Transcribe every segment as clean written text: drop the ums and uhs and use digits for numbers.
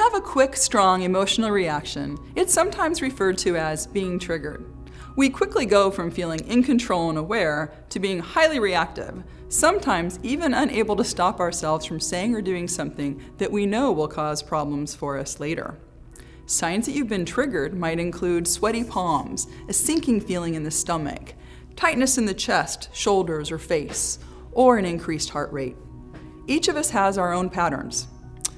have a quick, strong emotional reaction, it's sometimes referred to as being triggered. We quickly go from feeling in control and aware to being highly reactive, sometimes even unable to stop ourselves from saying or doing something that we know will cause problems for us later. Signs that you've been triggered might include sweaty palms, a sinking feeling in the stomach, tightness in the chest, shoulders, or face, or an increased heart rate. Each of us has our own patterns,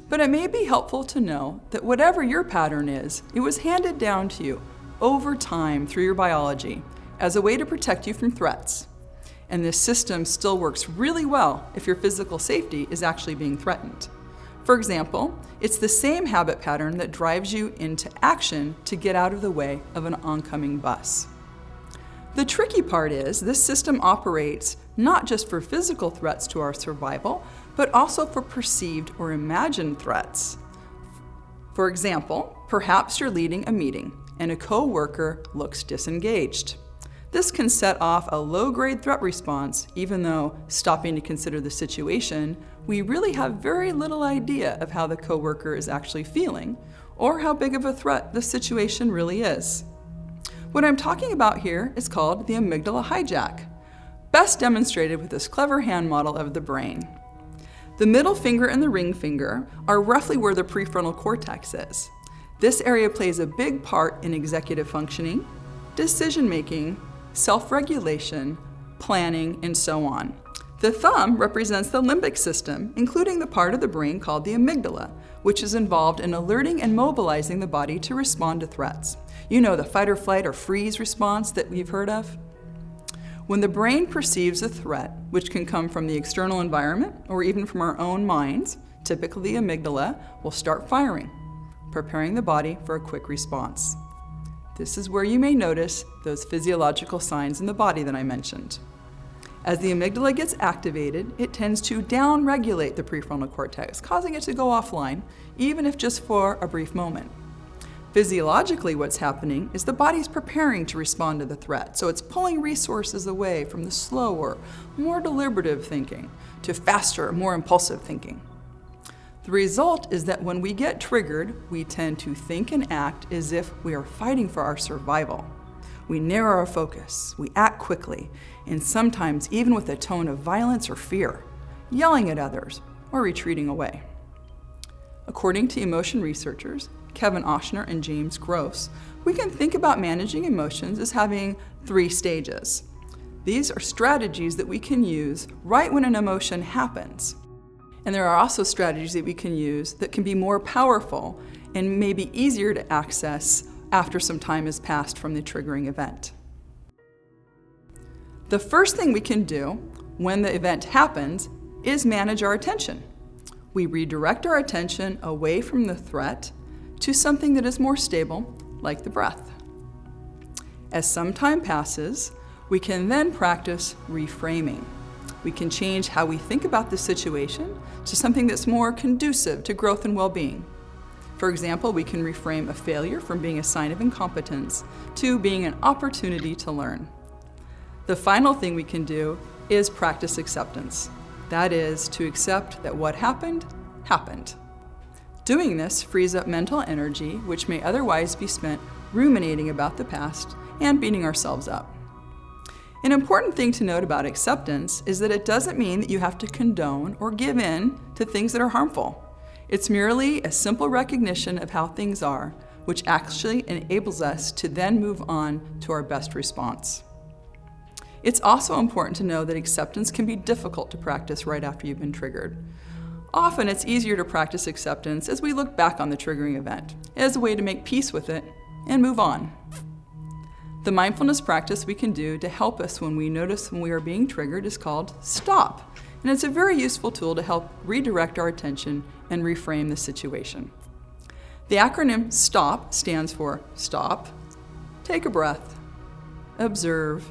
but it may be helpful to know that whatever your pattern is, it was handed down to you over time through your biology as a way to protect you from threats. And this system still works really well if your physical safety is actually being threatened. For example, it's the same habit pattern that drives you into action to get out of the way of an oncoming bus. The tricky part is this system operates not just for physical threats to our survival, but also for perceived or imagined threats. For example, perhaps you're leading a meeting and a co-worker looks disengaged. This can set off a low-grade threat response, even though, stopping to consider the situation, we really have very little idea of how the co-worker is actually feeling or how big of a threat the situation really is. What I'm talking about here is called the amygdala hijack, best demonstrated with this clever hand model of the brain. The middle finger and the ring finger are roughly where the prefrontal cortex is. This area plays a big part in executive functioning, decision-making, self-regulation, planning, and so on. The thumb represents the limbic system, including the part of the brain called the amygdala, which is involved in alerting and mobilizing the body to respond to threats. You know, the fight or flight or freeze response that we've heard of? When the brain perceives a threat, which can come from the external environment or even from our own minds, typically the amygdala will start firing, preparing the body for a quick response. This is where you may notice those physiological signs in the body that I mentioned. As the amygdala gets activated, it tends to down-regulate the prefrontal cortex, causing it to go offline, even if just for a brief moment. Physiologically, what's happening is the body's preparing to respond to the threat, so it's pulling resources away from the slower, more deliberative thinking to faster, more impulsive thinking. The result is that when we get triggered, we tend to think and act as if we are fighting for our survival. We narrow our focus, we act quickly, and sometimes even with a tone of violence or fear, yelling at others or retreating away. According to emotion researchers, Kevin Oshner and James Gross, we can think about managing emotions as having 3 stages. These are strategies that we can use right when an emotion happens. And there are also strategies that we can use that can be more powerful and maybe easier to access after some time has passed from the triggering event. The first thing we can do when the event happens is manage our attention. We redirect our attention away from the threat to something that is more stable, like the breath. As some time passes, we can then practice reframing. We can change how we think about the situation to something that's more conducive to growth and well-being. For example, we can reframe a failure from being a sign of incompetence to being an opportunity to learn. The final thing we can do is practice acceptance. That is, to accept that what happened, happened. Doing this frees up mental energy, which may otherwise be spent ruminating about the past and beating ourselves up. An important thing to note about acceptance is that it doesn't mean that you have to condone or give in to things that are harmful. It's merely a simple recognition of how things are, which actually enables us to then move on to our best response. It's also important to know that acceptance can be difficult to practice right after you've been triggered. Often it's easier to practice acceptance as we look back on the triggering event, as a way to make peace with it and move on. The mindfulness practice we can do to help us when we notice when we are being triggered is called STOP, and it's a very useful tool to help redirect our attention and reframe the situation. The acronym STOP stands for Stop, Take a Breath, Observe,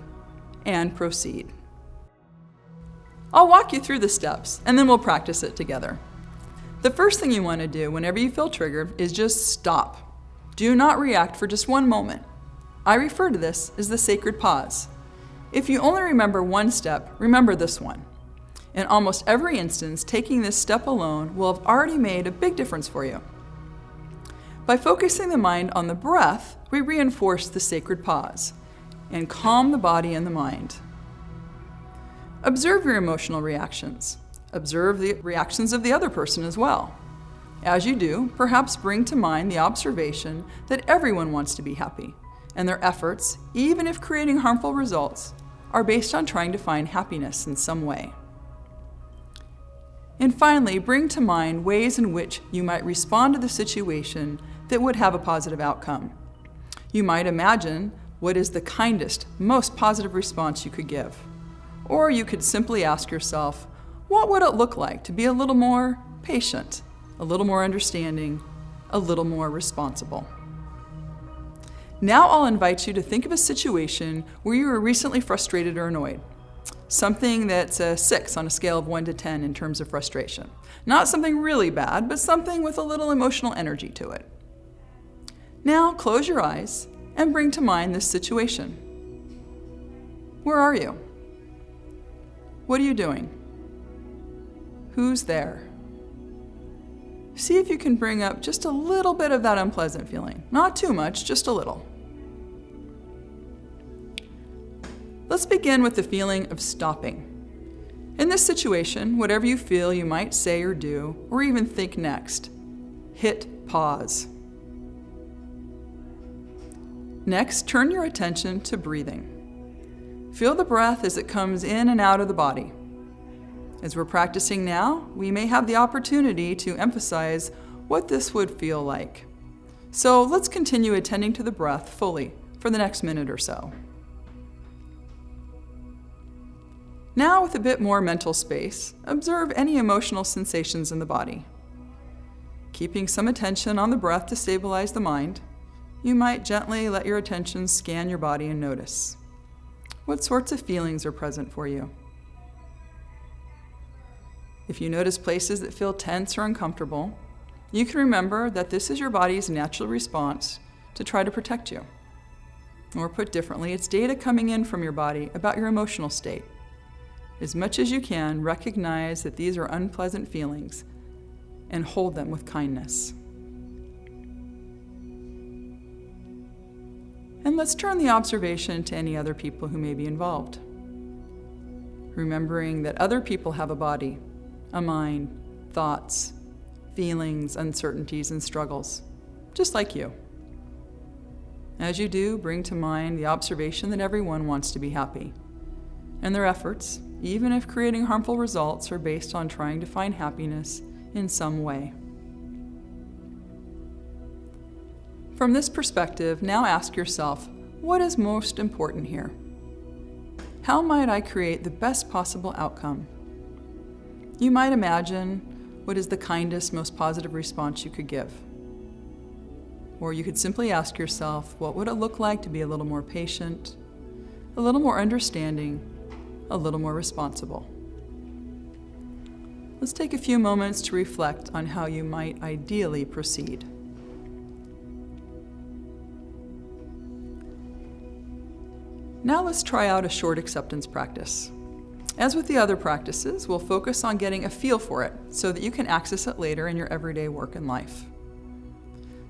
and Proceed. I'll walk you through the steps, and then we'll practice it together. The first thing you want to do whenever you feel triggered is just stop. Do not react for just one moment. I refer to this as the sacred pause. If you only remember one step, remember this one. In almost every instance, taking this step alone will have already made a big difference for you. By focusing the mind on the breath, we reinforce the sacred pause and calm the body and the mind. Observe your emotional reactions. Observe the reactions of the other person as well. As you do, perhaps bring to mind the observation that everyone wants to be happy, and their efforts, even if creating harmful results, are based on trying to find happiness in some way. And finally, bring to mind ways in which you might respond to the situation that would have a positive outcome. You might imagine what is the kindest, most positive response you could give. Or you could simply ask yourself, what would it look like to be a little more patient, a little more understanding, a little more responsible? Now I'll invite you to think of a situation where you were recently frustrated or annoyed. Something that's a 6 on a scale of 1 to 10 in terms of frustration. Not something really bad, but something with a little emotional energy to it. Now close your eyes and bring to mind this situation. Where are you? What are you doing? Who's there? See if you can bring up just a little bit of that unpleasant feeling. Not too much, just a little. Let's begin with the feeling of stopping. In this situation, whatever you feel you might say or do, or even think next, hit pause. Next, turn your attention to breathing. Feel the breath as it comes in and out of the body. As we're practicing now, we may have the opportunity to emphasize what this would feel like. So let's continue attending to the breath fully for the next minute or so. Now, with a bit more mental space, observe any emotional sensations in the body. Keeping some attention on the breath to stabilize the mind, you might gently let your attention scan your body and notice. What sorts of feelings are present for you? If you notice places that feel tense or uncomfortable, you can remember that this is your body's natural response to try to protect you. Or put differently, it's data coming in from your body about your emotional state. As much as you can, recognize that these are unpleasant feelings and hold them with kindness. And let's turn the observation to any other people who may be involved. Remembering that other people have a body, a mind, thoughts, feelings, uncertainties, and struggles, just like you. As you do, bring to mind the observation that everyone wants to be happy, and their efforts, even if creating harmful results, are based on trying to find happiness in some way. From this perspective, now ask yourself, what is most important here? How might I create the best possible outcome? You might imagine what is the kindest, most positive response you could give. Or you could simply ask yourself, what would it look like to be a little more patient, a little more understanding, a little more responsible? Let's take a few moments to reflect on how you might ideally proceed. Now let's try out a short acceptance practice. As with the other practices, we'll focus on getting a feel for it so that you can access it later in your everyday work and life.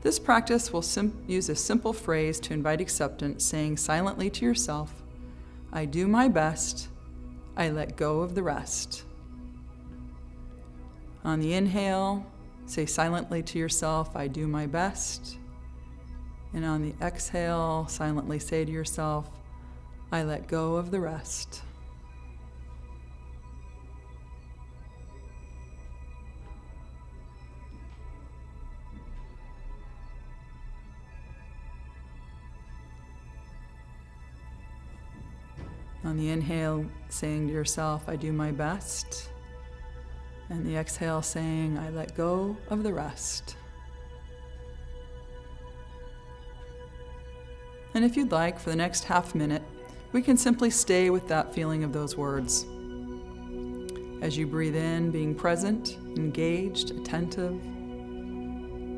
This practice will use a simple phrase to invite acceptance, saying silently to yourself, I do my best, I let go of the rest. On the inhale, say silently to yourself, I do my best. And on the exhale, silently say to yourself, I let go of the rest. On the inhale, saying to yourself, I do my best. And the exhale, saying, I let go of the rest. And if you'd like, for the next half minute, we can simply stay with that feeling of those words. As you breathe in, being present, engaged, attentive.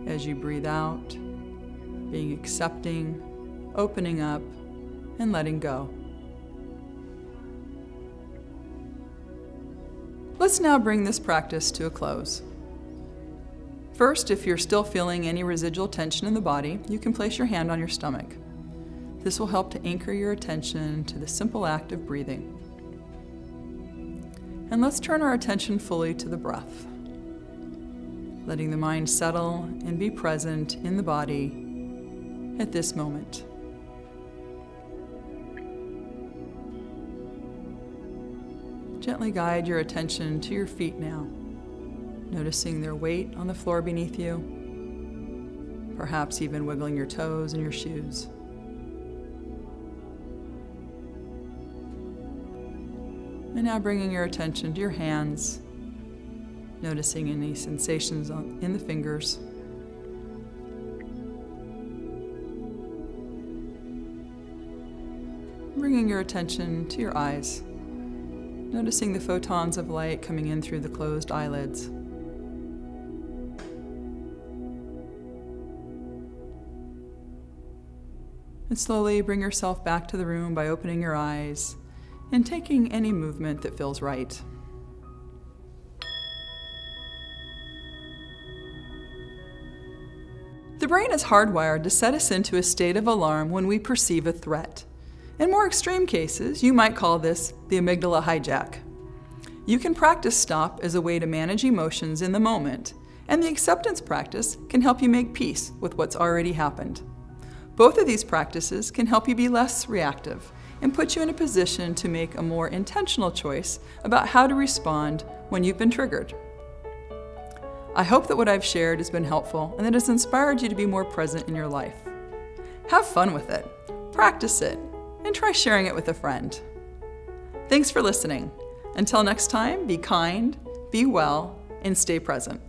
As you breathe out, being accepting, opening up, and letting go. Let's now bring this practice to a close. First, if you're still feeling any residual tension in the body, you can place your hand on your stomach. This will help to anchor your attention to the simple act of breathing. And let's turn our attention fully to the breath, letting the mind settle and be present in the body at this moment. Gently guide your attention to your feet now, noticing their weight on the floor beneath you, perhaps even wiggling your toes in your shoes. And now bringing your attention to your hands, noticing any sensations in the fingers. Bringing your attention to your eyes, noticing the photons of light coming in through the closed eyelids. And slowly bring yourself back to the room by opening your eyes and taking any movement that feels right. The brain is hardwired to set us into a state of alarm when we perceive a threat. In more extreme cases, you might call this the amygdala hijack. You can practice stop as a way to manage emotions in the moment, and the acceptance practice can help you make peace with what's already happened. Both of these practices can help you be less reactive and put you in a position to make a more intentional choice about how to respond when you've been triggered. I hope that what I've shared has been helpful and that it's inspired you to be more present in your life. Have fun with it, practice it, and try sharing it with a friend. Thanks for listening. Until next time, be kind, be well, and stay present.